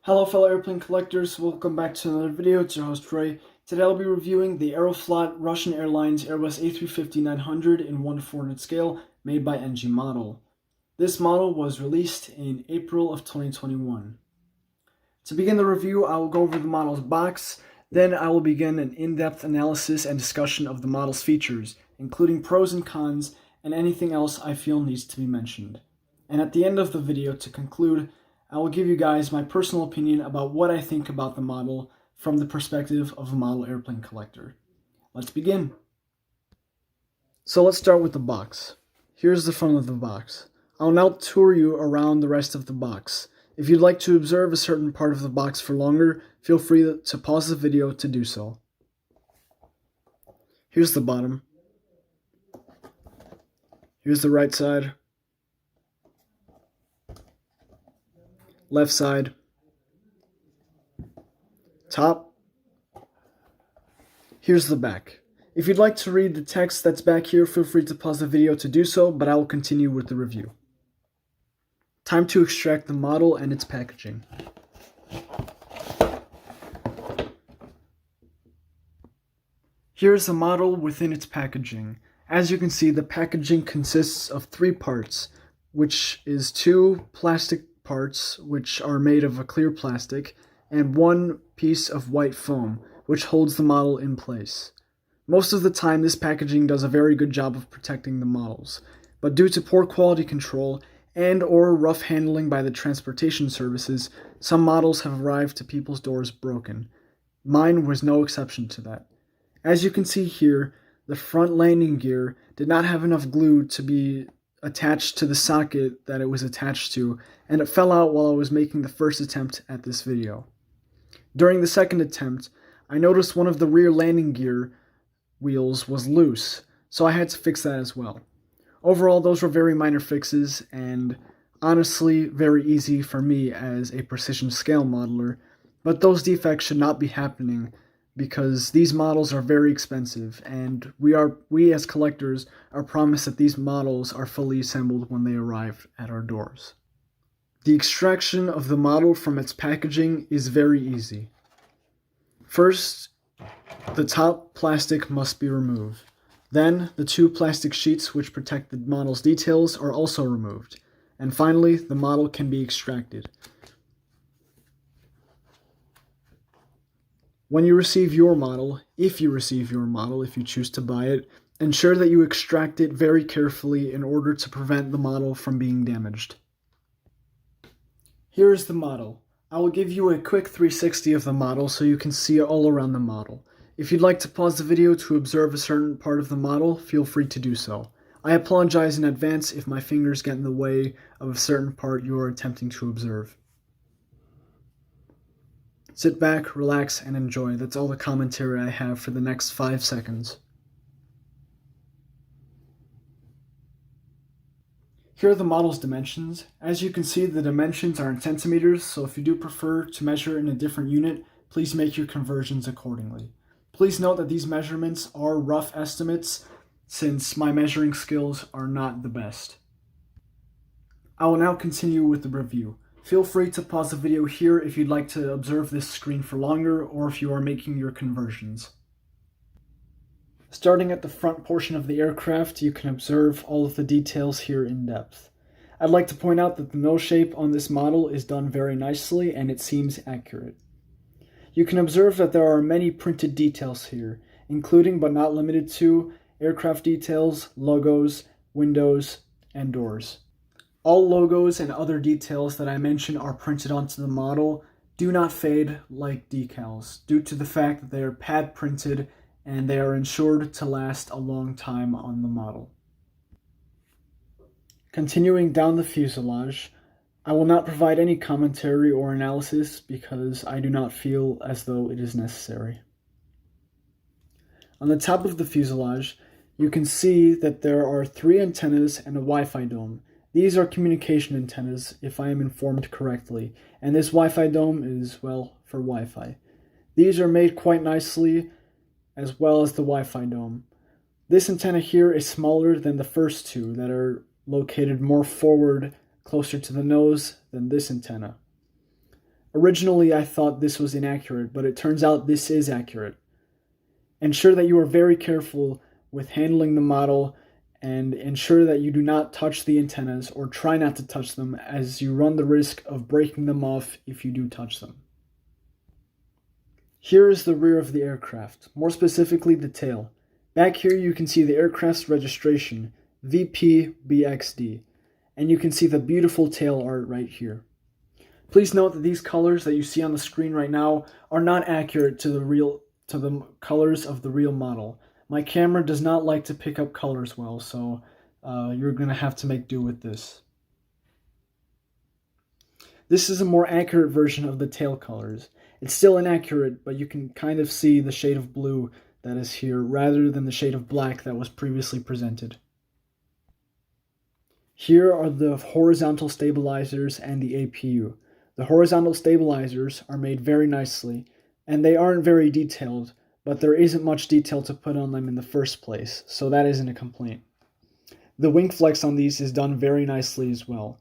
Hello fellow airplane collectors, welcome back to another video. It's your host Ray. Today I'll be reviewing the Aeroflot Russian Airlines Airbus A350-900 in 1/400 scale made by NG Model. This model was released in April of 2021. To begin the review, I will go over the model's box, then I will begin an in-depth analysis and discussion of the model's features, including pros and cons and anything else I feel needs to be mentioned. And at the end of the video, to conclude, I will give you guys my personal opinion about what I think about the model from the perspective of a model airplane collector. Let's begin. So let's start with the box. Here's the front of the box. I'll now tour you around the rest of the box. If you'd like to observe a certain part of the box for longer, feel free to pause the video to do so. Here's the bottom. Here's the right side. Left side, top. Here's the back. If you'd like to read the text that's back here, feel free to pause the video to do so, but I will continue with the review. Time to extract the model and its packaging. Here's the model within its packaging. As you can see, the packaging consists of 3 parts, which is 2 plastic parts, which are made of a clear plastic, and 1 piece of white foam, which holds the model in place. Most of the time, this packaging does a very good job of protecting the models, but due to poor quality control and/or rough handling by the transportation services, some models have arrived to people's doors broken. Mine was no exception to that. As you can see here, the front landing gear did not have enough glue to be attached to the socket that it was attached to, and it fell out while I was making the first attempt at this video. During the second attempt, I noticed one of the rear landing gear wheels was loose, so I had to fix that as well. Overall, those were very minor fixes, and honestly very easy for me as a precision scale modeler, but those defects should not be happening because these models are very expensive, and we as collectors are promised that these models are fully assembled when they arrive at our doors. The extraction of the model from its packaging is very easy. First, the top plastic must be removed. Then, the 2 plastic sheets which protect the model's details are also removed. And finally, the model can be extracted. When you receive your model, if you choose to buy it, ensure that you extract it very carefully in order to prevent the model from being damaged. Here is the model. I will give you a quick 360 of the model so you can see all around the model. If you'd like to pause the video to observe a certain part of the model, feel free to do so. I apologize in advance if my fingers get in the way of a certain part you are attempting to observe. Sit back, relax, and enjoy. That's all the commentary I have for the next 5 seconds. Here are the model's dimensions. As you can see, the dimensions are in centimeters, so if you do prefer to measure in a different unit, please make your conversions accordingly. Please note that these measurements are rough estimates, since my measuring skills are not the best. I will now continue with the review. Feel free to pause the video here if you'd like to observe this screen for longer or if you are making your conversions. Starting at the front portion of the aircraft, you can observe all of the details here in depth. I'd like to point out that the nose shape on this model is done very nicely and it seems accurate. You can observe that there are many printed details here, including but not limited to aircraft details, logos, windows, and doors. All logos and other details that I mention are printed onto the model do not fade like decals, due to the fact that they are pad printed and they are ensured to last a long time on the model. Continuing down the fuselage, I will not provide any commentary or analysis because I do not feel as though it is necessary. On the top of the fuselage, you can see that there are 3 antennas and a Wi-Fi dome. These are communication antennas, if I am informed correctly, and this Wi-Fi dome is, well, for Wi-Fi. These are made quite nicely, as well as the Wi-Fi dome. This antenna here is smaller than the first 2 that are located more forward, closer to the nose than this antenna. Originally, I thought this was inaccurate, but it turns out this is accurate. Ensure that you are very careful with handling the model and ensure that you do not touch the antennas or try not to touch them, as you run the risk of breaking them off if you do touch them. Here is the rear of the aircraft, more specifically the tail. Back here you can see the aircraft's registration, VP-BXD, and you can see the beautiful tail art right here. Please note that these colors that you see on the screen right now are not accurate to the colors of the real model. My camera does not like to pick up colors well, so you're going to have to make do with this. This is a more accurate version of the tail colors. It's still inaccurate, but you can kind of see the shade of blue that is here rather than the shade of black that was previously presented. Here are the horizontal stabilizers and the APU. The horizontal stabilizers are made very nicely, and they aren't very detailed, but there isn't much detail to put on them in the first place, so that isn't a complaint. The wing flex on these is done very nicely as well.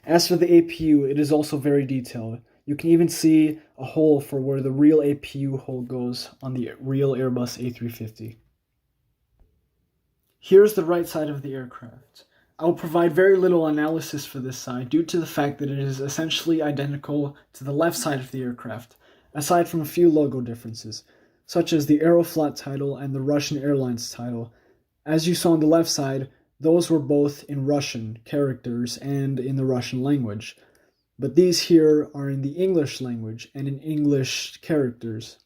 As for the APU, it is also very detailed. You can even see a hole for where the real APU hole goes on the real Airbus A350. Here's the right side of the aircraft. I will provide very little analysis for this side due to the fact that it is essentially identical to the left side of the aircraft, aside from a few logo differences, such as the Aeroflot title and the Russian Airlines title. As you saw on the left side, those were both in Russian characters and in the Russian language, but these here are in the English language and in English characters.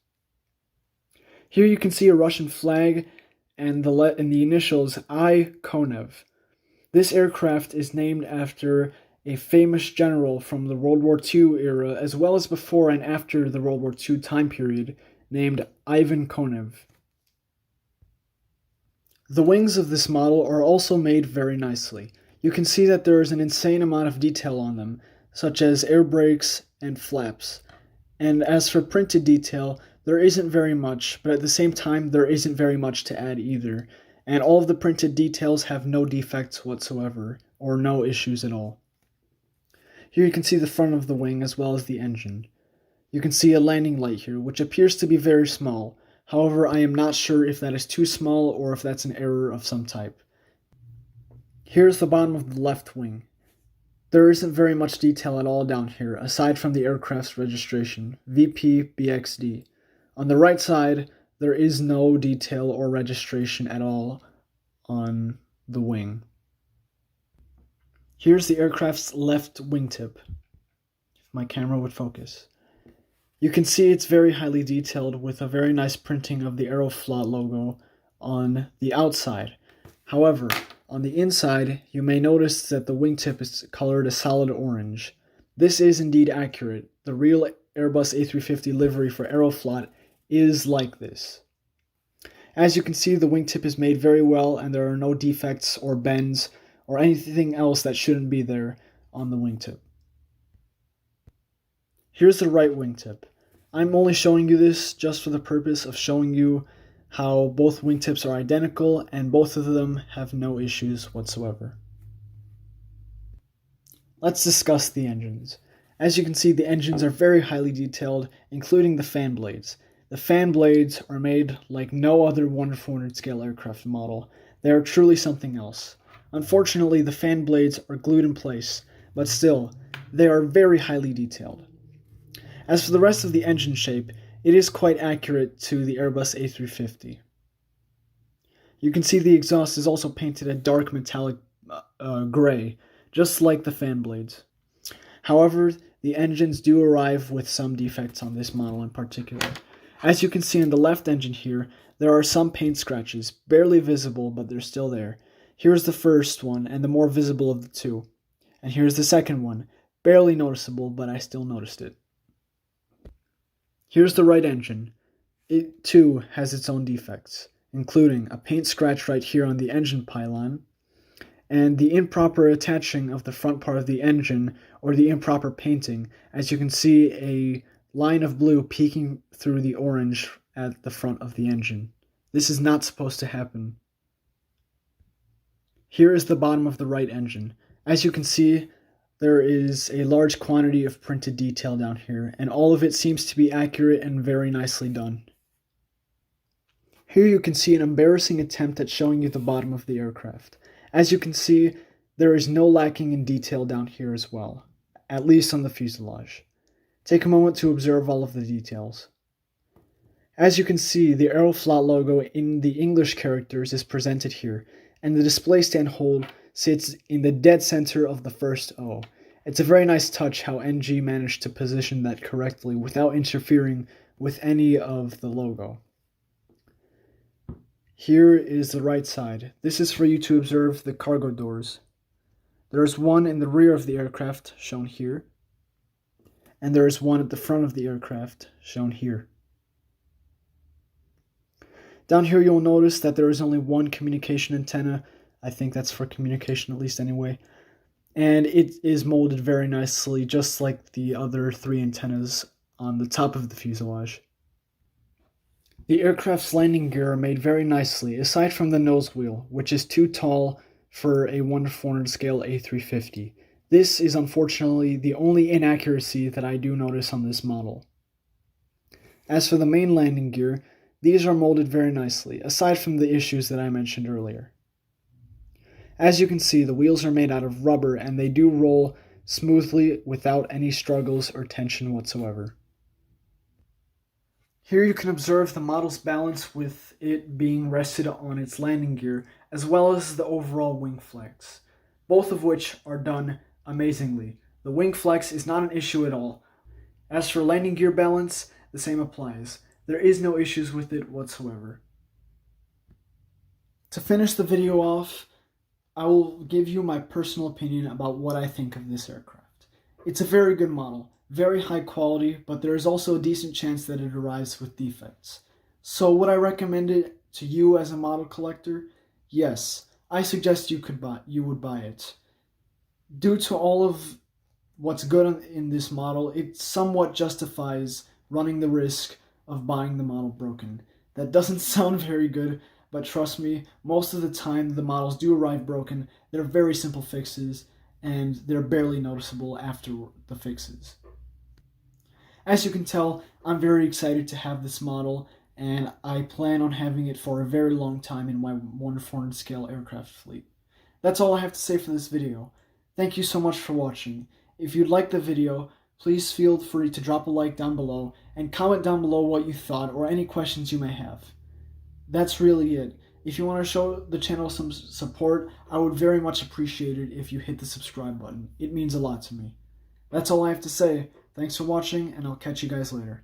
Here you can see a Russian flag and the initials I, Konev. This aircraft is named after a famous general from the World War II era, as well as before and after the World War II time period, named Ivan Konev. The wings of this model are also made very nicely. You can see that there is an insane amount of detail on them, such as air brakes and flaps. And as for printed detail, there isn't very much, but at the same time there isn't very much to add either, and all of the printed details have no defects whatsoever, or no issues at all. Here you can see the front of the wing as well as the engine. You can see a landing light here, which appears to be very small. However, I am not sure if that is too small or if that's an error of some type. Here's the bottom of the left wing. There isn't very much detail at all down here, aside from the aircraft's registration, VP-BXD. On the right side, there is no detail or registration at all on the wing. Here's the aircraft's left wingtip, if my camera would focus. You can see it's very highly detailed with a very nice printing of the Aeroflot logo on the outside. However, on the inside, you may notice that the wingtip is colored a solid orange. This is indeed accurate. The real Airbus A350 livery for Aeroflot is like this. As you can see, the wingtip is made very well and there are no defects or bends or anything else that shouldn't be there on the wingtip. Here's the right wingtip. I'm only showing you this just for the purpose of showing you how both wingtips are identical and both of them have no issues whatsoever. Let's discuss the engines. As you can see, the engines are very highly detailed, including the fan blades. The fan blades are made like no other 1/400 scale aircraft model. They are truly something else. Unfortunately, the fan blades are glued in place, but still, they are very highly detailed. As for the rest of the engine shape, it is quite accurate to the Airbus A350. You can see the exhaust is also painted a dark metallic gray, just like the fan blades. However, the engines do arrive with some defects on this model in particular. As you can see in the left engine here, there are some paint scratches, barely visible, but they're still there. Here's the first one, and the more visible of the two. And here's the second one, barely noticeable, but I still noticed it. Here's the right engine. It too has its own defects, including a paint scratch right here on the engine pylon, and the improper attaching of the front part of the engine, or the improper painting, as you can see a line of blue peeking through the orange at the front of the engine. This is not supposed to happen. Here is the bottom of the right engine. As you can see, there is a large quantity of printed detail down here, and all of it seems to be accurate and very nicely done. Here you can see an embarrassing attempt at showing you the bottom of the aircraft. As you can see, there is no lacking in detail down here as well, at least on the fuselage. Take a moment to observe all of the details. As you can see, the Aeroflot logo in the English characters is presented here, and the display stand hole sits in the dead center of the first O. It's a very nice touch how NG managed to position that correctly without interfering with any of the logo. Here is the right side. This is for you to observe the cargo doors. There is one in the rear of the aircraft, shown here, and there is one at the front of the aircraft, shown here. Down here you'll notice that there is only one communication antenna. I think that's for communication, at least anyway. And it is molded very nicely, just like the other three antennas on the top of the fuselage. The aircraft's landing gear are made very nicely, aside from the nose wheel, which is too tall for a 1:400 scale A350. This is unfortunately the only inaccuracy that I do notice on this model. As for the main landing gear, these are molded very nicely, aside from the issues that I mentioned earlier. As you can see, the wheels are made out of rubber and they do roll smoothly without any struggles or tension whatsoever. Here you can observe the model's balance with it being rested on its landing gear, as well as the overall wing flex, both of which are done amazingly. The wing flex is not an issue at all. As for landing gear balance, the same applies. There is no issues with it whatsoever. To finish the video off, I will give you my personal opinion about what I think of this aircraft. It's a very good model. Very high quality, but there is also a decent chance that it arrives with defects. So would I recommend it to you as a model collector? Yes, I suggest you would buy it. Due to all of what's good in this model, it somewhat justifies running the risk of buying the model broken. That doesn't sound very good, but trust me, most of the time the models do arrive broken. They're very simple fixes, and they're barely noticeable after the fixes. As you can tell, I'm very excited to have this model, and I plan on having it for a very long time in my 1/400 scale aircraft fleet. That's all I have to say for this video. Thank you so much for watching. If you'd like the video, please feel free to drop a like down below, and comment down below what you thought or any questions you may have. That's really it. If you want to show the channel some support, I would very much appreciate it if you hit the subscribe button. It means a lot to me. That's all I have to say. Thanks for watching, and I'll catch you guys later.